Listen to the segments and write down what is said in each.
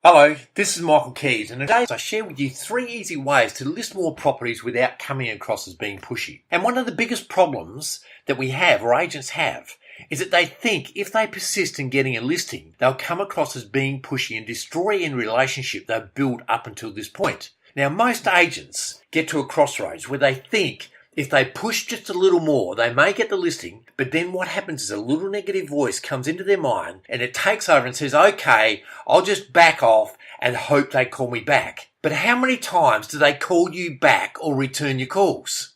Hello, this is Michael Kies, and today I share with you 3 easy ways to list more properties without coming across as being pushy. And one of the biggest problems that we have, or agents have, is that they think if they persist in getting a listing, they'll come across as being pushy and destroy any relationship they've built up until this point. Now, most agents get to a crossroads where they think if they push just a little more, they may get the listing, but then what happens is a little negative voice comes into their mind and it takes over and says, okay, I'll just back off and hope they call me back. But how many times do they call you back or return your calls?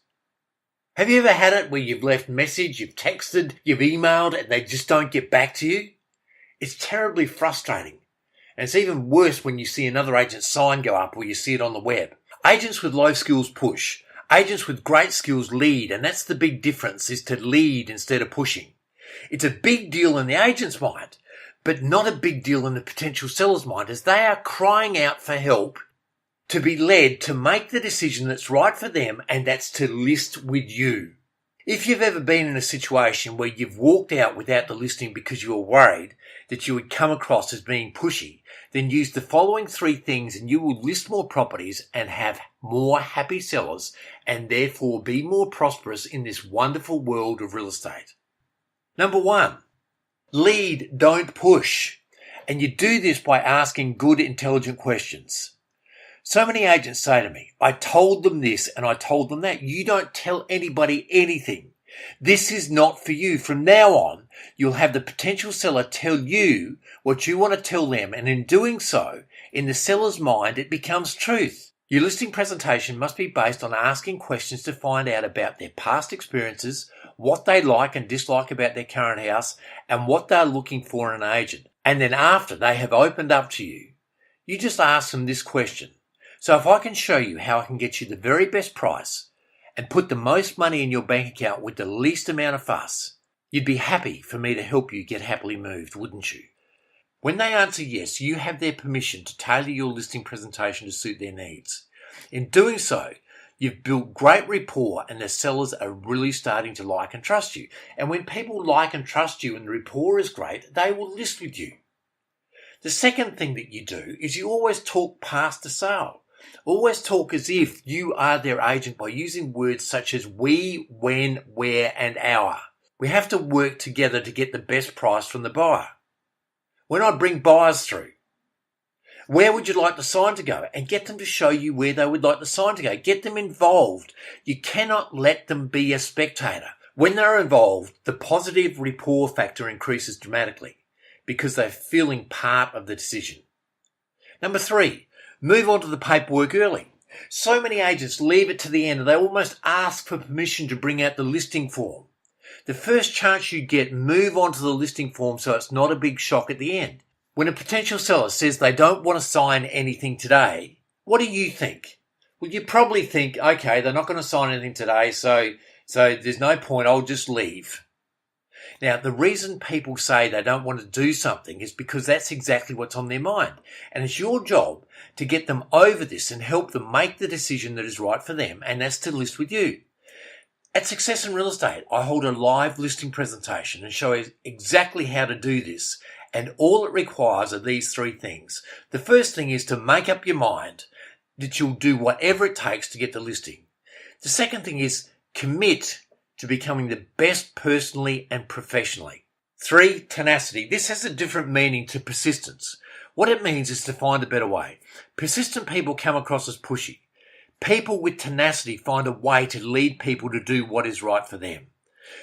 Have you ever had it where you've left message, you've texted, you've emailed, and they just don't get back to you? It's terribly frustrating. And it's even worse when you see another agent's sign go up or you see it on the web. Agents with low skills push. Agents with great skills lead, and that's the big difference, is to lead instead of pushing. It's a big deal in the agent's mind, but not a big deal in the potential seller's mind, as they are crying out for help to be led to make the decision that's right for them, and that's to list with you. If you've ever been in a situation where you've walked out without the listing because you were worried that you would come across as being pushy, then use the following 3 things and you will list more properties and have more happy sellers and therefore be more prosperous in this wonderful world of real estate. Number 1, lead, don't push. And you do this by asking good, intelligent questions. So many agents say to me, I told them this and I told them that. You don't tell anybody anything. This is not for you. From now on, you'll have the potential seller tell you what you want to tell them, and in doing so, in the seller's mind, it becomes truth. Your listing presentation must be based on asking questions to find out about their past experiences, what they like and dislike about their current house, and what they're looking for in an agent. And then after they have opened up to you, you just ask them this question. So if I can show you how I can get you the very best price and put the most money in your bank account with the least amount of fuss, you'd be happy for me to help you get happily moved, wouldn't you? When they answer yes, you have their permission to tailor your listing presentation to suit their needs. In doing so, you've built great rapport and the sellers are really starting to like and trust you. And when people like and trust you and the rapport is great, they will list with you. The second thing that you do is you always talk past the sale. Always talk as if you are their agent by using words such as we, when, where, and our. We have to work together to get the best price from the buyer. When I bring buyers through, where would you like the sign to go? And get them to show you where they would like the sign to go. Get them involved. You cannot let them be a spectator. When they're involved, the positive rapport factor increases dramatically because they're feeling part of the decision. Number 3, move on to the paperwork early. So many agents leave it to the end and they almost ask for permission to bring out the listing form. The first chance you get, move on to the listing form so it's not a big shock at the end. When a potential seller says they don't want to sign anything today, what do you think? Well, you probably think, okay, they're not going to sign anything today, so there's no point, I'll just leave. Now, the reason people say they don't want to do something is because that's exactly what's on their mind. And it's your job to get them over this and help them make the decision that is right for them, and that's to list with you. At Success in Real Estate, I hold a live listing presentation and show you exactly how to do this. And all it requires are these 3 things. The first thing is to make up your mind that you'll do whatever it takes to get the listing. The second thing is commit to becoming the best personally and professionally. 3, tenacity. This has a different meaning to persistence. What it means is to find a better way. Persistent people come across as pushy. People with tenacity find a way to lead people to do what is right for them.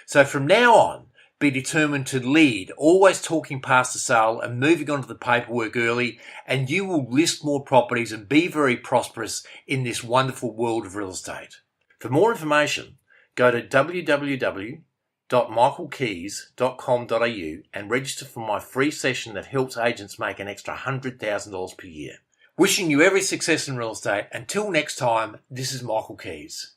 So from now on, be determined to lead, always talking past the sale and moving on to the paperwork early, and you will list more properties and be very prosperous in this wonderful world of real estate. For more information, go to www.michaelkies.com.au and register for my free session that helps agents make an extra $100,000 per year. Wishing you every success in real estate. Until next time, this is Michael Kies.